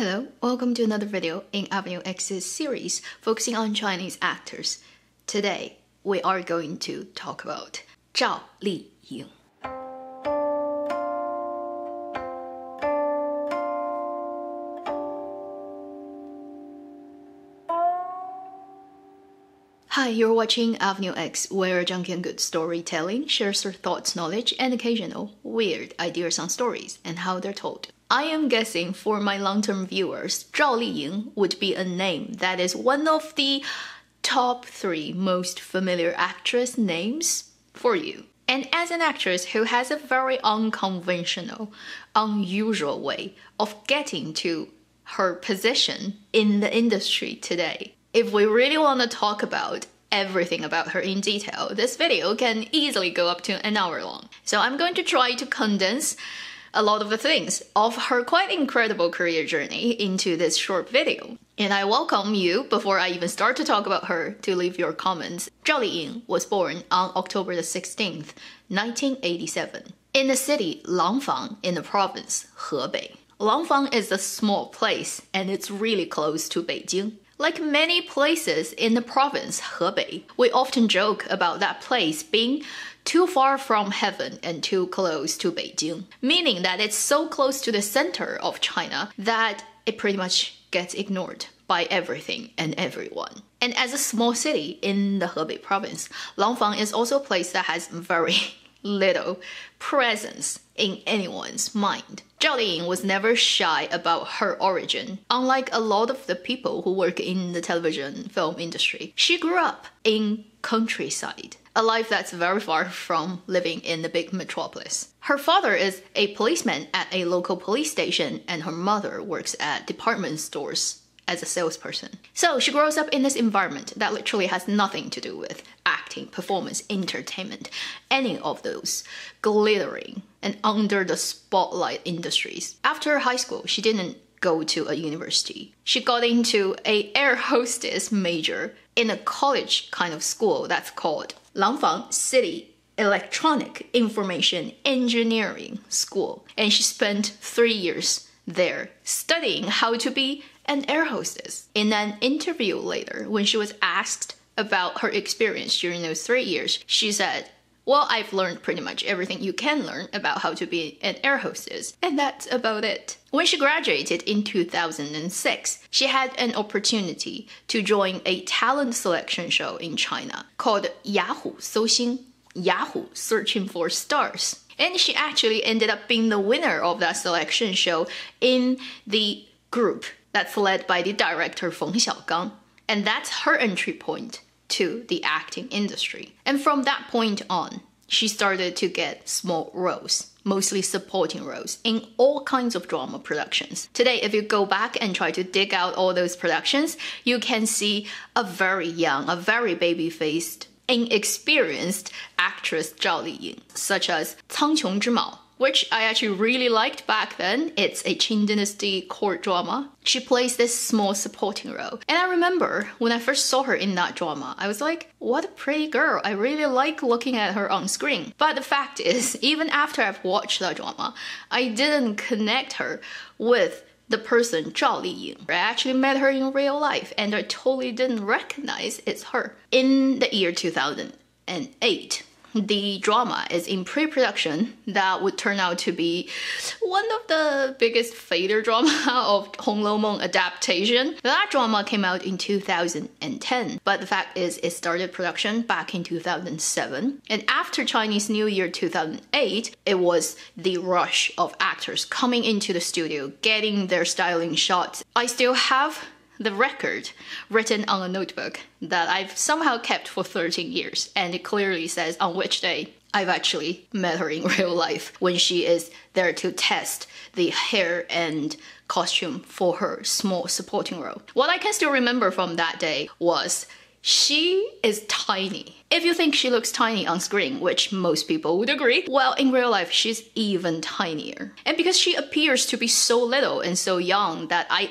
Hello, welcome to another video in AvenueX's series focusing on Chinese actors. Today, we are going to talk about Zhao Liying. Hi, you're watching AvenueX, where junkie and good storytelling shares their thoughts, knowledge, and occasional weird ideas on stories and how they're told. I am guessing for my long-term viewers, Zhao Liying would be a name that is one of the top 3 most familiar actress names for you. And as an actress who has a very unconventional, unusual way of getting to her position in the industry today, if we really want to talk about everything about her in detail, this video can easily go up to an hour long. So I'm going to try to condense a lot of the things of her quite incredible career journey into this short video. And I welcome you, before I even start to talk about her, to leave your comments. Zhao Liying was born on October the 16th, 1987, in the city Langfang in the province Hebei. Langfang is a small place and it's really close to Beijing. Like many places in the province Hebei, we often joke about that place being too far from heaven and too close to Beijing, meaning that it's so close to the center of China that it pretty much gets ignored by everything and everyone. And as a small city in the Hebei province, Langfang is also a place that has very little presence in anyone's mind. Zhao Liying was never shy about her origin. Unlike a lot of the people who work in the television film industry, she grew up in countryside, a life that's very far from living in the big metropolis. Her father is a policeman at a local police station, and her mother works at department stores as a salesperson. So she grows up in this environment that literally has nothing to do with acting, performance, entertainment, any of those glittering and under the spotlight industries. After high school, she didn't go to a university. She got into an air hostess major in a college kind of school that's called Langfang City Electronic Information Engineering School. And she spent 3 years there studying how to be an air hostess. In an interview later, when she was asked about her experience during those 3 years, she said, "Well, I've learned pretty much everything you can learn about how to be an air hostess, and that's about it." When she graduated in 2006, she had an opportunity to join a talent selection show in China called Yahoo Soxing, Yahoo Searching for Stars. And she actually ended up being the winner of that selection show in the group that's led by the director Feng Xiaogang. And that's her entry point to the acting industry. And from that point on, she started to get small roles, mostly supporting roles, in all kinds of drama productions. Today, if you go back and try to dig out all those productions, you can see a very young, a very baby-faced, inexperienced actress Zhao Liying, such as Cangqiong Zhimao, which I actually really liked back then. It's a Qing Dynasty court drama. She plays this small supporting role. And I remember when I first saw her in that drama, I was like, what a pretty girl. I really like looking at her on screen. But the fact is, even after I've watched that drama, I didn't connect her with the person Zhao Liying. I actually met her in real life and I totally didn't recognize it's her. In the year 2008, the drama is in pre-production that would turn out to be one of the biggest failure drama of Hong Lo Meng adaptation. That drama came out in 2010, but the fact is it started production back in 2007. And after Chinese New Year 2008, it was the rush of actors coming into the studio, getting their styling shots. I still have the record written on a notebook that I've somehow kept for 13 years, and it clearly says on which day I've actually met her in real life when she is there to test the hair and costume for her small supporting role. What I can still remember from that day was she is tiny. If you think she looks tiny on screen, which most people would agree, well, in real life, she's even tinier. And because she appears to be so little and so young that I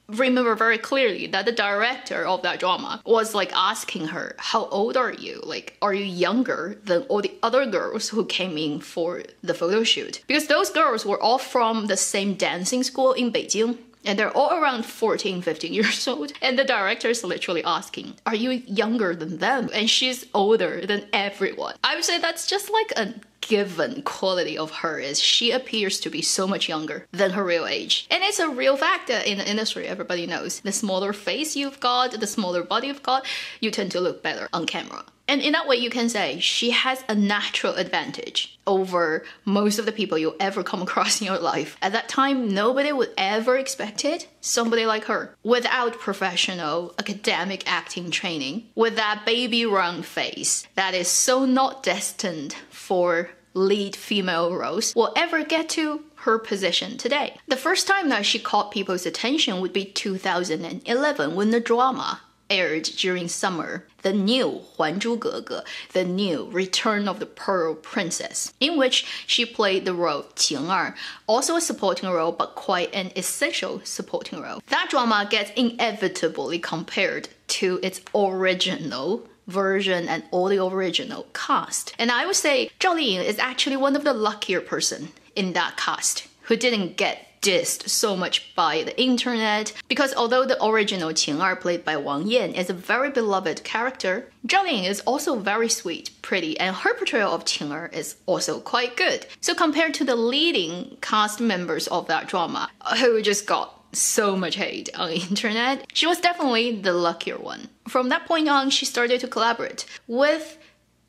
remember very clearly that the director of that drama was like asking her, how old are you? Like, are you younger than all the other girls who came in for the photo shoot? Because those girls were all from the same dancing school in Beijing. And they're all around 14, 15 years old. And the director is literally asking, are you younger than them? And she's older than everyone. I would say that's just like a given quality of her is she appears to be so much younger than her real age. And it's a real fact that in the industry, everybody knows the smaller face you've got, the smaller body you've got, you tend to look better on camera. And in that way, you can say she has a natural advantage over most of the people you'll ever come across in your life. At that time, nobody would ever expect it. Somebody like her, without professional academic acting training, with that baby round face that is so not destined for lead female roles, will ever get to her position today. The first time that she caught people's attention would be 2011 when the drama aired during summer, the new 还珠格格, the new Return of the Pearl Princess, in which she played the role 晴儿, also a supporting role but quite an essential supporting role. That drama gets inevitably compared to its original version and all the original cast. And I would say Zhao Liying is actually one of the luckier person in that cast who didn't get dissed so much by the internet, because although the original Qing'er played by Wang Yan is a very beloved character, Zhao Liying is also very sweet, pretty, and her portrayal of Qing'er is also quite good. So compared to the leading cast members of that drama, who just got so much hate on the internet, she was definitely the luckier one. From that point on, she started to collaborate with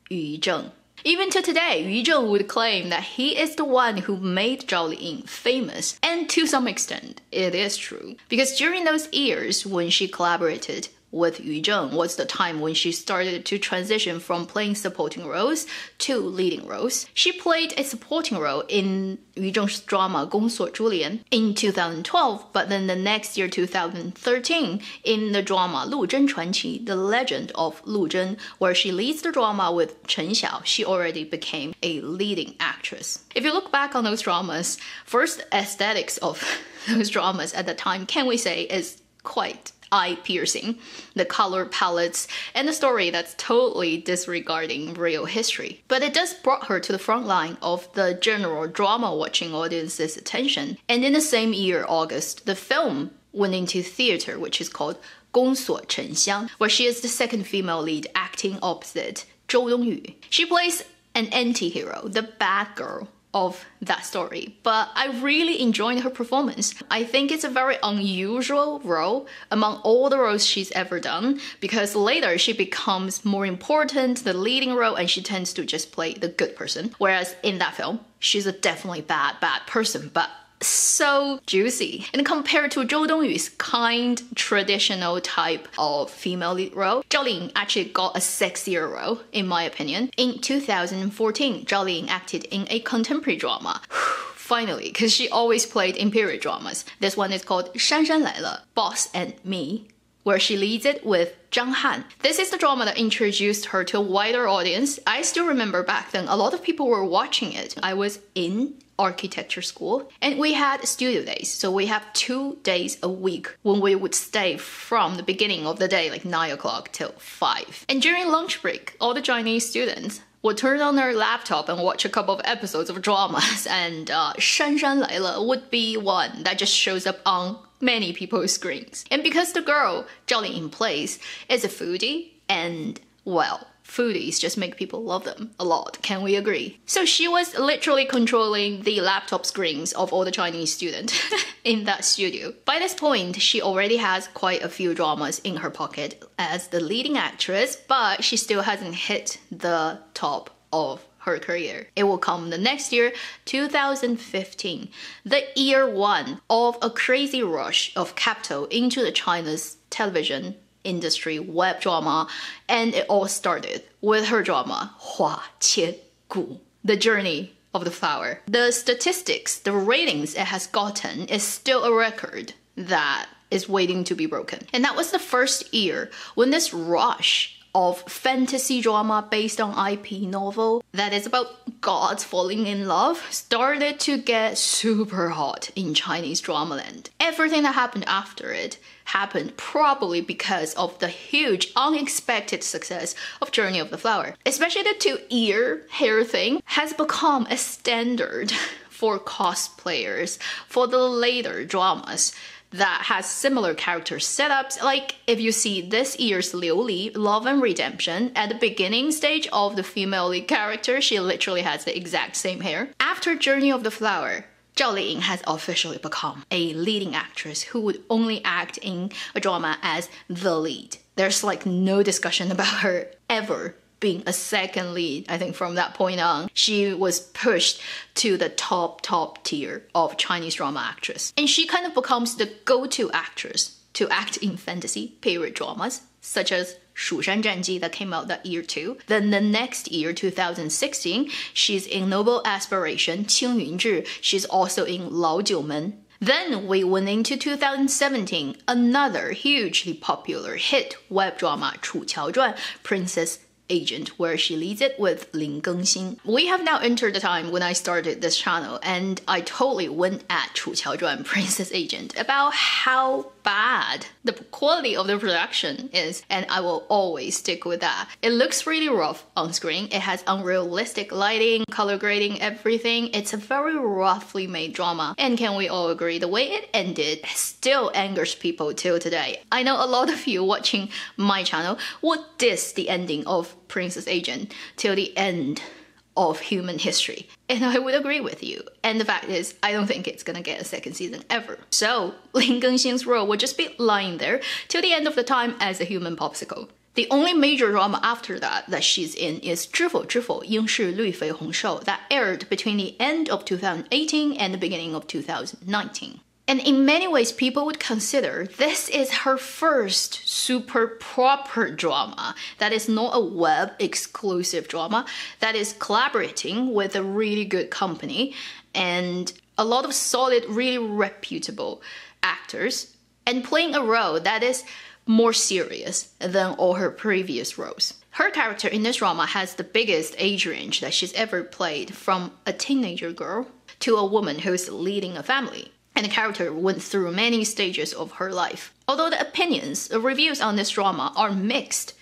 Yu Zheng. Even to today, Yu Zheng would claim that he is the one who made Zhao Liying famous. And to some extent, it is true. Because during those years when she collaborated with Yu Zheng was the time when she started to transition from playing supporting roles to leading roles. She played a supporting role in Yu Zheng's drama 宫锁珠帘 in 2012, but then the next year, 2013, in the drama 陆贞传奇, The Legend of Lu Zhen, where she leads the drama with Chen Xiao, she already became a leading actress. If you look back on those dramas, first aesthetics of those dramas at the time, can we say, is quite eye-piercing. The color palettes and the story that's totally disregarding real history. But it does brought her to the front line of the general drama-watching audience's attention. And in the same year, August, the film went into theater, which is called 宫锁沉香, where she is the second female lead acting opposite Zhou Dongyu. She plays an anti-hero, the bad girl of that story, but I really enjoyed her performance. I think it's a very unusual role among all the roles she's ever done, because later she becomes more important, the leading role, and she tends to just play the good person. Whereas in that film, she's a definitely bad person, but so juicy. And compared to Zhou Dongyu's kind, traditional type of female lead role, Zhao Liying actually got a sexier role, in my opinion. In 2014, Zhao Liying acted in a contemporary drama. Finally, because she always played in period dramas. This one is called 珊珊来了, Boss and Me, where she leads it with Zhang Han. This is the drama that introduced her to a wider audience. I still remember back then, a lot of people were watching it. I was in architecture school and we had studio days, so we have 2 days a week when we would stay from the beginning of the day, like 9 o'clock till 5. And during lunch break, all the Chinese students would turn on their laptop and watch a couple of episodes of dramas, and 珊珊来了 would be one that just shows up on many people's screens. And because the girl Zhao Liying plays is a foodie, and well, foodies just make people love them a lot, can we agree? So she was literally controlling the laptop screens of all the Chinese students in that studio. By this point, she already has quite a few dramas in her pocket as the leading actress, but she still hasn't hit the top of her career. It will come the next year, 2015, the year one of a crazy rush of capital into the China's television industry web drama, and it all started with her drama 花千骨, The Journey of the Flower. The statistics, the ratings it has gotten is still a record that is waiting to be broken. And that was the first year when this rush of fantasy drama based on IP novel that is about gods falling in love started to get super hot in Chinese drama land. Everything that happened after it happened probably because of the huge unexpected success of Journey of the Flower. Especially the 2-ear hair thing has become a standard for cosplayers for the later dramas that has similar character setups. Like if you see this year's Liu Li, Love and Redemption, at the beginning stage of the female lead character, she literally has the exact same hair. After Journey of the Flower, Zhao Liying has officially become a leading actress who would only act in a drama as the lead. There's like no discussion about her ever being a second lead. I think from that point on, she was pushed to the top tier of Chinese drama actress. And she kind of becomes the go-to actress to act in fantasy period dramas, such as 蜀山战记 that came out that year too. Then the next year, 2016, she's in Noble Aspiration, 青云志. She's also in 老九门. Then we went into 2017, another hugely popular hit web drama, 楚乔传, Princess Agent, where she leads it with Lin Gengxin. We have now entered the time when I started this channel, and I totally went at 楚乔传, Princess Agent, about how bad the quality of the production is, and I will always stick with that. It looks really rough on screen. It has unrealistic lighting, color grading, everything. It's a very roughly made drama, and can we all agree the way it ended still angers people till today. I know a lot of you watching my channel would diss the ending of Princess Agent till the end of human history, and I would agree with you. And the fact is, I don't think it's gonna get a second season ever. So Lin Gengxin's role will just be lying there till the end of the time as a human popsicle. The only major drama after that she's in is 知否知否应是绿肥红瘦 that aired between the end of 2018 and the beginning of 2019. And in many ways, people would consider this is her first super proper drama that is not a web exclusive drama, that is collaborating with a really good company and a lot of solid, really reputable actors, and playing a role that is more serious than all her previous roles. Her character in this drama has the biggest age range that she's ever played, from a teenager girl to a woman who's leading a family. And the character went through many stages of her life. Although the reviews on this drama are mixed,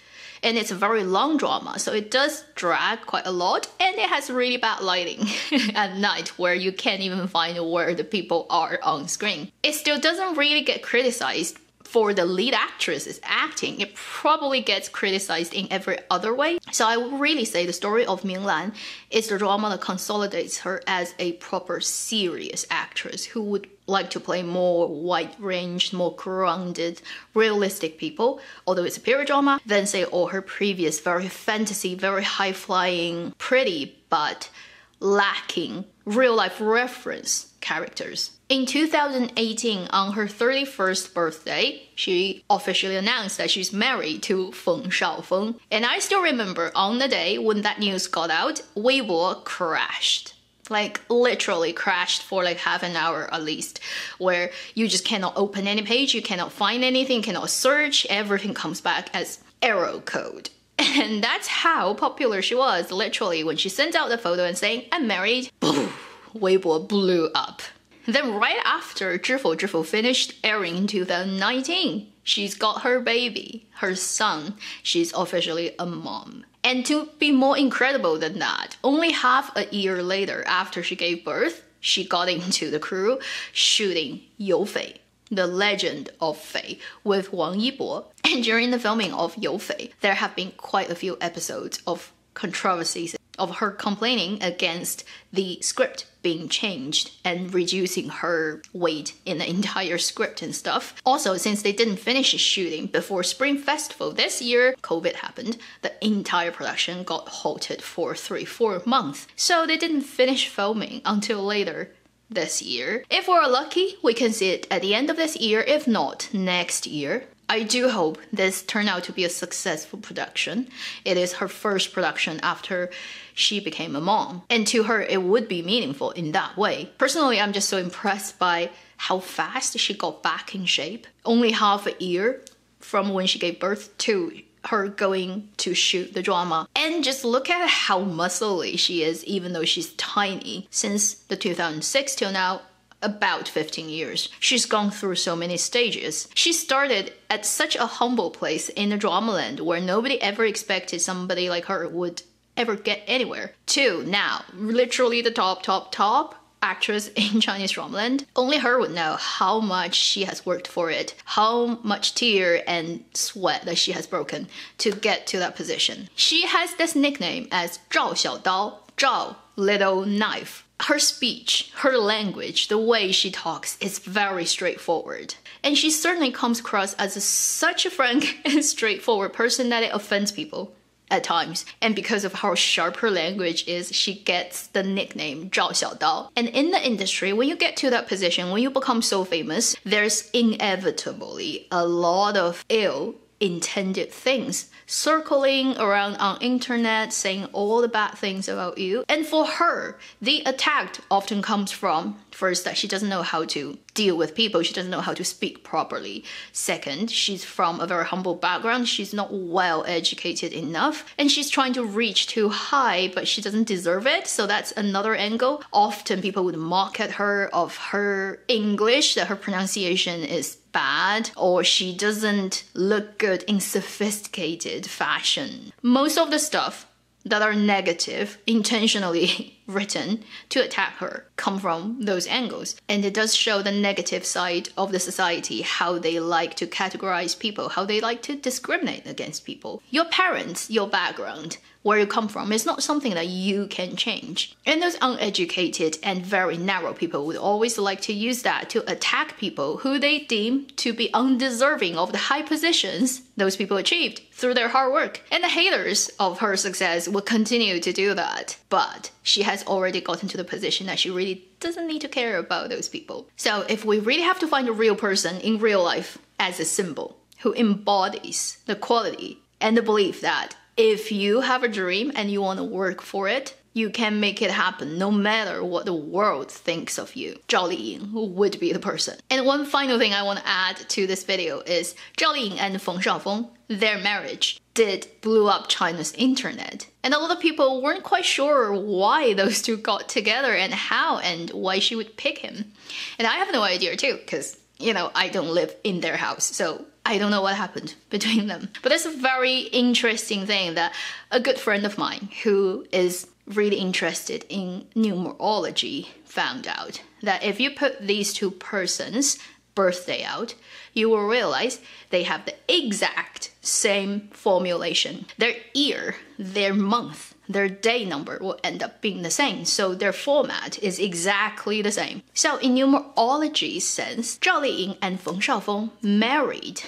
and it's a very long drama, so it does drag quite a lot, and it has really bad lighting at night where you can't even find where the people are on screen. It still doesn't really get criticized for the lead actress's acting. It probably gets criticized in every other way. So I would really say the story of Minglan is the drama that consolidates her as a proper serious actress who would like to play more wide-ranged, more grounded, realistic people, although it's a period drama, than say all her previous very fantasy, very high-flying, pretty, but lacking real-life reference characters. In 2018, on her 31st birthday, she officially announced that she's married to Feng Shaofeng. And I still remember on the day when that news got out, Weibo crashed. Like literally crashed for like half an hour at least, where you just cannot open any page, you cannot find anything, cannot search, everything comes back as error code. And that's how popular she was. Literally, when she sent out the photo and saying, I'm married, boom, Weibo blew up. Then right after 知否知否 finished airing in 2019, she's got her baby, her son. She's officially a mom. And to be more incredible than that, only half a year later after she gave birth, she got into the crew shooting You Fei, the legend of Fei, with Wang Yibo. And during the filming of You Fei, there have been quite a few episodes of controversies of her complaining against the script being changed and reducing her weight in the entire script and stuff. Also, since they didn't finish shooting before Spring Festival this year, COVID happened, the entire production got halted for 3-4 months. So they didn't finish filming until later this year. If we're lucky, we can see it at the end of this year, if not next year. I do hope this turned out to be a successful production. It is her first production after she became a mom, and to her it would be meaningful in that way. Personally, I'm just so impressed by how fast she got back in shape. Only half a year from when she gave birth to her going to shoot the drama. And just look at how muscly she is, even though she's tiny. Since the 2006 till now, about 15 years. She's gone through so many stages. She started at such a humble place in the drama land where nobody ever expected somebody like her would ever get anywhere, to now literally the top actress in Chinese dramaland. Only her would know how much she has worked for it, how much tear and sweat that she has broken to get to that position. She has this nickname as 赵小刀, Zhao, little knife. Her speech, her language, the way she talks is very straightforward. And she certainly comes across as such a frank and straightforward person that it offends people at times. And because of how sharp her language is, she gets the nickname 赵小刀. And in the industry, when you get to that position, when you become so famous, there's inevitably a lot of ill-intended things circling around on internet, saying all the bad things about you. And for her, the attack often comes from, first, that she doesn't know how to deal with people. She doesn't know how to speak properly. Second, she's from a very humble background. She's not well educated enough. And she's trying to reach too high, but she doesn't deserve it. So that's another angle. Often people would mock at her of her English, that her pronunciation is bad, or she doesn't look good in sophisticated fashion. Most of the stuff that are negative, intentionally written to attack her, come from those angles. And it does show the negative side of the society, how they like to categorize people, how they like to discriminate against people. Your parents, your background, where you come from, is not something that you can change. And those uneducated and very narrow people would always like to use that to attack people who they deem to be undeserving of the high positions those people achieved through their hard work. And the haters of her success will continue to do that. But she has already gotten to the position that she really doesn't need to care about those people. So if we really have to find a real person in real life as a symbol who embodies the quality and the belief that if you have a dream and you want to work for it, you can make it happen no matter what the world thinks of you, Zhao Liying would be the person. And one final thing I want to add to this video is Zhao Liying and Feng Shaofeng, their marriage did blow up China's internet. And a lot of people weren't quite sure why those two got together and how and why she would pick him. And I have no idea too, because, you know, I don't live in their house, so I don't know what happened between them. But that's a very interesting thing that a good friend of mine who is really interested in numerology found out. That if you put these two persons' birthday out, you will realize they have the exact same formulation. Their year, their month, their day number will end up being the same. So their format is exactly the same. So in numerology sense, Zhao Liying and Feng Shaofeng married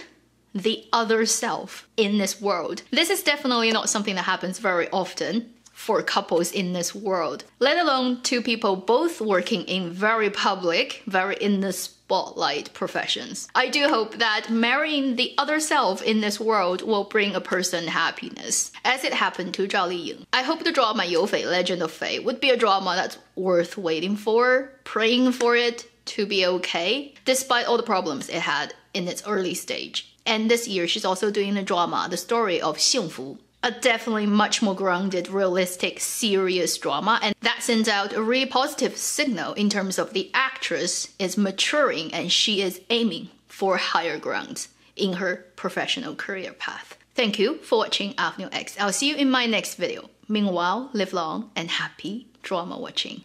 the other self in this world. This is definitely not something that happens very often for couples in this world, let alone two people both working in very public, very in the spotlight professions. I do hope that marrying the other self in this world will bring a person happiness, as it happened to Zhao Liying. I hope the drama You Fei, Legend of Fei would be a drama that's worth waiting for, praying for it to be okay, despite all the problems it had in its early stage. And this year, she's also doing the drama, The Story of Xing Fu, a definitely much more grounded, realistic, serious drama. And that sends out a really positive signal in terms of the actress is maturing and she is aiming for higher grounds in her professional career path. Thank you for watching AvenueX. I'll see you in my next video. Meanwhile, live long and happy drama watching.